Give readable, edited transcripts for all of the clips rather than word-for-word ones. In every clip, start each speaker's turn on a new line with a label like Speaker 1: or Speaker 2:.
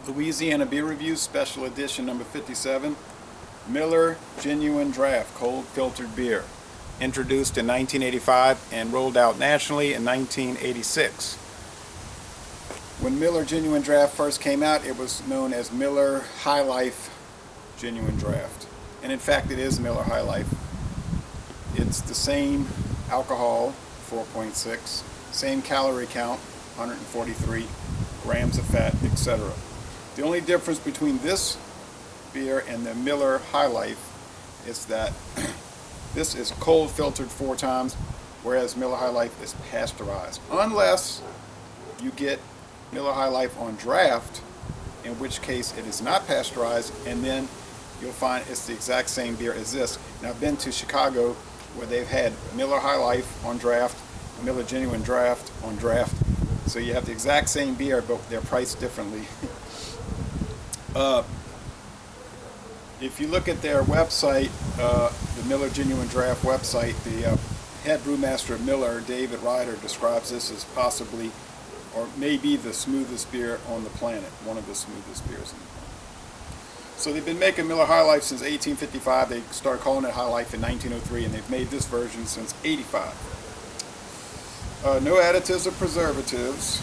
Speaker 1: Louisiana Beer Reviews, special edition number 57, Miller Genuine Draft Cold Filtered Beer, introduced in 1985 and rolled out nationally in 1986. When Miller Genuine Draft first came out, it was known as Miller High Life Genuine Draft. And in fact, it is Miller High Life. It's the same alcohol, 4.6, same calorie count, 143 grams of fat, etc. The only difference between this beer and the Miller High Life is that this is cold filtered 4 times, whereas Miller High Life is pasteurized. Unless you get Miller High Life on draft, in which case it is not pasteurized, and then you'll find it's the exact same beer as this. Now, I've been to Chicago where they've had Miller High Life on draft, Miller Genuine Draft on draft. So you have the exact same beer, but they're priced differently. If you look at their website, the Miller Genuine Draft website, the head brewmaster of Miller, David Ryder, describes this as possibly, or maybe the smoothest beer on the planet, one of the smoothest beers on the planet. So they've been making Miller High Life since 1855. They started calling it High Life in 1903, and they've made this version since 85. No additives or preservatives.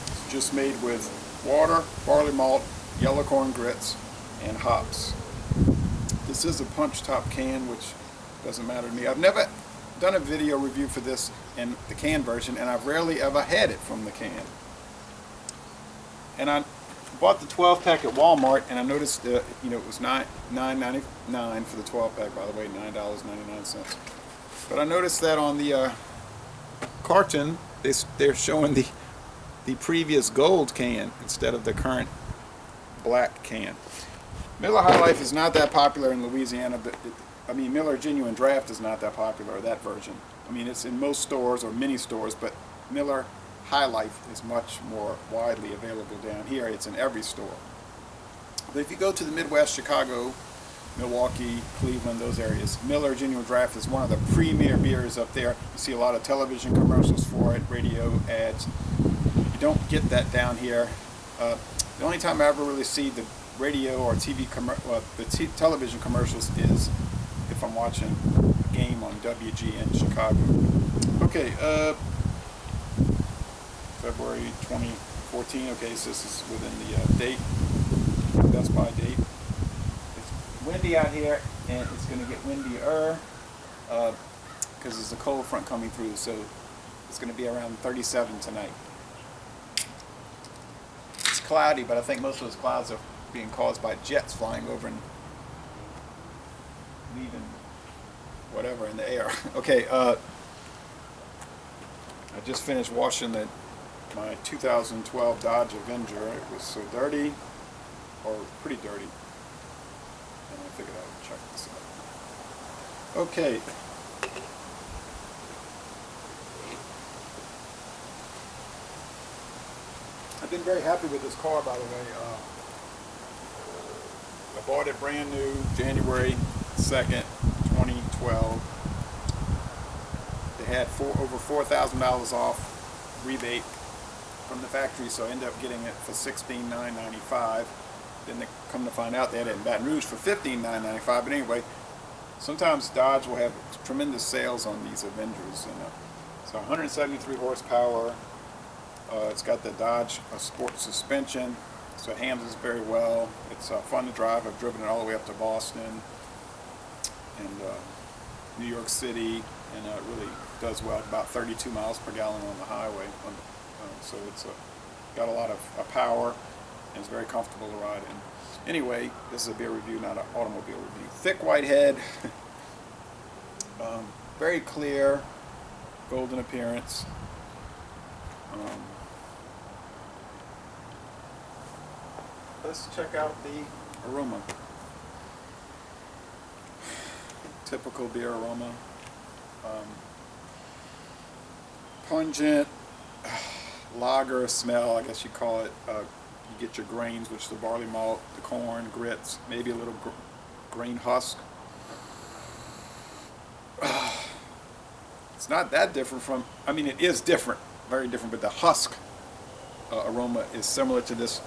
Speaker 1: It's just made with water, barley malt, yellow corn grits, and hops. This is a punch top can, which doesn't matter to me. I've never done a video review for this in the can version, and I've rarely ever had it from the can. And I bought the 12-pack at Walmart, and I noticed it was $9.99 for the 12-pack, by the way, $9.99. But I noticed that on the carton, they're showing the previous gold can instead of the current black can. Miller High Life is not that popular in Louisiana, but Miller Genuine Draft is not that popular, that version. It's in most stores or many stores, but Miller High Life is much more widely available down here. It's in every store. But if you go to the Midwest, Chicago, Milwaukee, Cleveland, those areas, Miller Genuine Draft is one of the premier beers up there. You see a lot of television commercials for it, radio ads. You don't get that down here. The only time I ever really see the radio or TV television commercials is if I'm watching a game on WGN Chicago. Okay, February 2014. Okay, so this is within the date, Best Buy date. It's windy out here, and it's going to get windier because there's a cold front coming through, so it's going to be around 37 tonight. It's cloudy, but I think most of those clouds are being caused by jets flying over and leaving whatever in the air. Okay, I just finished washing my 2012 Dodge Avenger. It was so dirty, or pretty dirty, and I figured I would check this out. Okay. I've been very happy with this car, by the way. I bought it brand new January 2nd, 2012. They had over $4,000 off rebate from the factory, so I ended up getting it for $16,995. Then they come to find out they had it in Baton Rouge for $15,995. But anyway, sometimes Dodge will have tremendous sales on these Avengers. And so 173 horsepower. It's got the Dodge Sport suspension, so it handles very well. It's fun to drive. I've driven it all the way up to Boston and New York City, and it really does well. About 32 miles per gallon on the highway. So it's got a lot of power, and it's very comfortable to ride in. Anyway, this is a beer review, not an automobile review. Thick white head, very clear, golden appearance. Let's check out the aroma. Typical beer aroma. Pungent lager smell, I guess you call it. You get your grains, which is the barley malt, the corn, grits, maybe a little grain husk. It's not that different from, it is different, very different, but the husk aroma is similar to this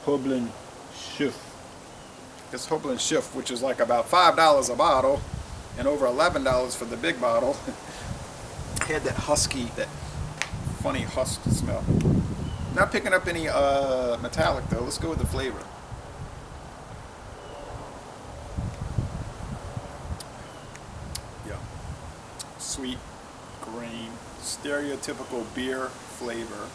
Speaker 1: Hoblin Schiff. This Hoblin Schiff, which is like about $5 a bottle, and over $11 for the big bottle. Had that husky, that funny husk smell. Not picking up any metallic though. Let's go with the flavor. Yeah, sweet, grain, stereotypical beer flavor.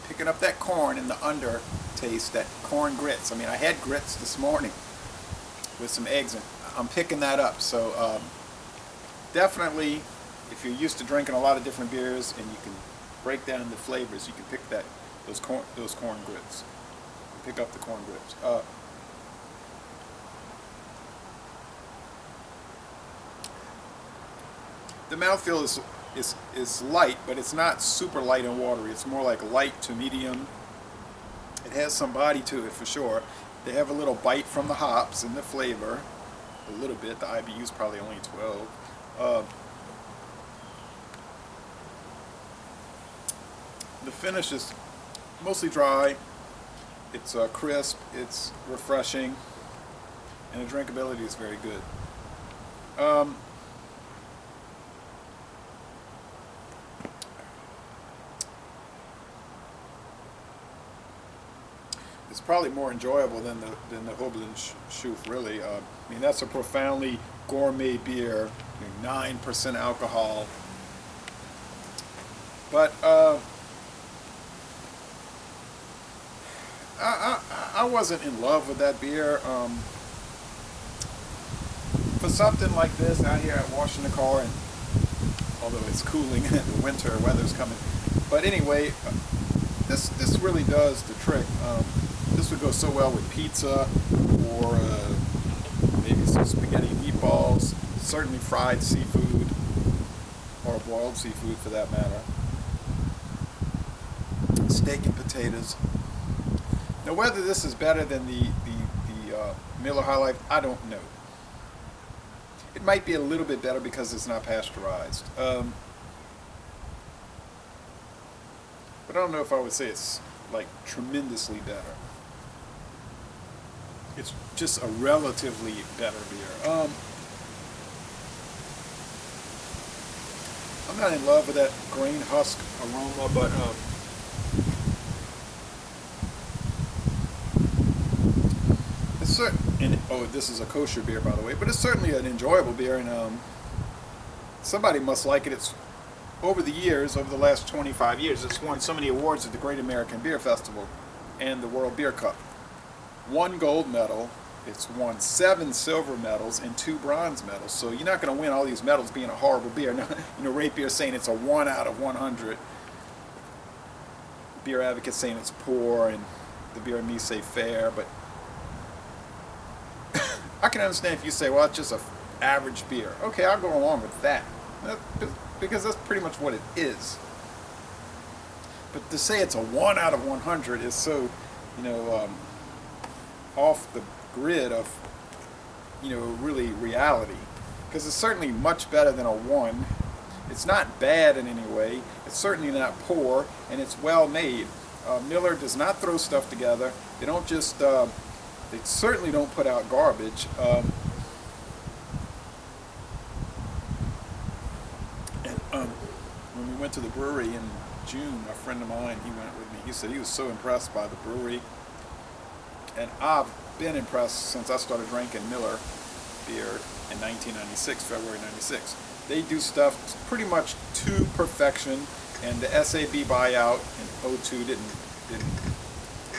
Speaker 1: Picking up that corn in the undertaste, that corn grits. I mean, I had grits this morning with some eggs, and I'm picking that up. So definitely, if you're used to drinking a lot of different beers and you can break down the flavors, you can pick those corn grits. Pick up the corn grits. The mouthfeel is light, but it's not super light and watery. It's more like light to medium. It has some body to it for sure. They have a little bite from the hops in the flavor, a little bit. The IBU is probably only 12. The finish is mostly dry. It's crisp. It's refreshing, and the drinkability is very good. It's probably more enjoyable than the Hoblin Schiff, really. I mean, that's a profoundly gourmet beer, 9% alcohol. But I wasn't in love with that beer. For something like this out here, washing the car, and although it's cooling, the winter weather's coming. But anyway, this really does the trick. This would go so well with pizza, or maybe some spaghetti meatballs, certainly fried seafood, or boiled seafood for that matter. Steak and potatoes. Now, whether this is better than the Miller High Life, I don't know. It might be a little bit better because it's not pasteurized. But I don't know if I would say it's like tremendously better. It's just a relatively better beer. I'm not in love with that grain husk aroma, but it's certain. And oh, this is a kosher beer, by the way, but it's certainly an enjoyable beer, and somebody must like it. It's over the years, over the last 25 years, it's won so many awards at the Great American Beer Festival and the World Beer Cup. 1 gold medal, it's won 7 silver medals and 2 bronze medals. So you're not going to win all these medals being a horrible beer. Now, Rate Beer saying it's a 1 out of 100. Beer Advocates saying it's poor, and the Beer and Me say fair. But I can understand if you say, well, it's just an average beer. Okay, I'll go along with that. Because that's pretty much what it is. But to say it's a 1 out of 100 is so, off the grid of, really reality. Because it's certainly much better than a 1. It's not bad in any way. It's certainly not poor, and it's well made. Miller does not throw stuff together. They don't just, they certainly don't put out garbage. When we went to the brewery in June, a friend of mine, he went with me. He said he was so impressed by the brewery. And I've been impressed since I started drinking Miller beer in 1996, February 96. They do stuff pretty much to perfection, and the SAB buyout in 02 didn't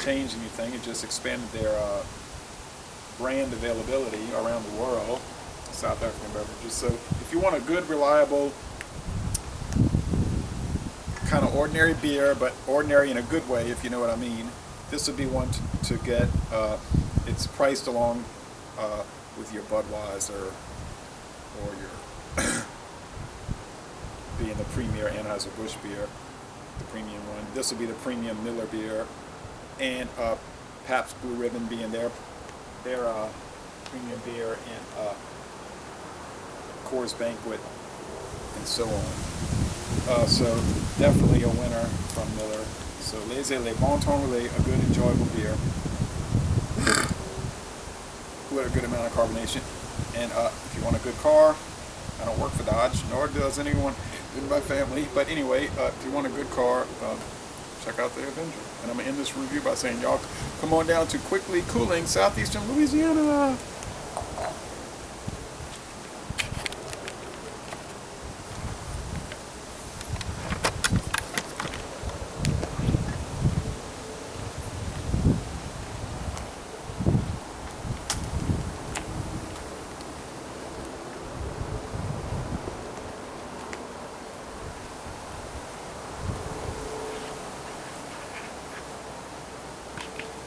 Speaker 1: change anything. It just expanded their brand availability around the world, South African beverages. So if you want a good, reliable, kind of ordinary beer, but ordinary in a good way, if you know what I mean, this would be one to get. It's priced along with your Budweiser or your being the premier Anheuser-Busch beer, the premium one. This would be the premium Miller beer, and Pabst Blue Ribbon being their premium beer, and Coors Banquet, and so on. So definitely a winner from Miller. So laissez le bon temps rouler, a good enjoyable beer with a good amount of carbonation. And if you want a good car, I don't work for Dodge, nor does anyone in my family. But anyway, if you want a good car, check out the Avenger. And I'm going to end this review by saying, y'all, come on down to quickly cooling southeastern Louisiana.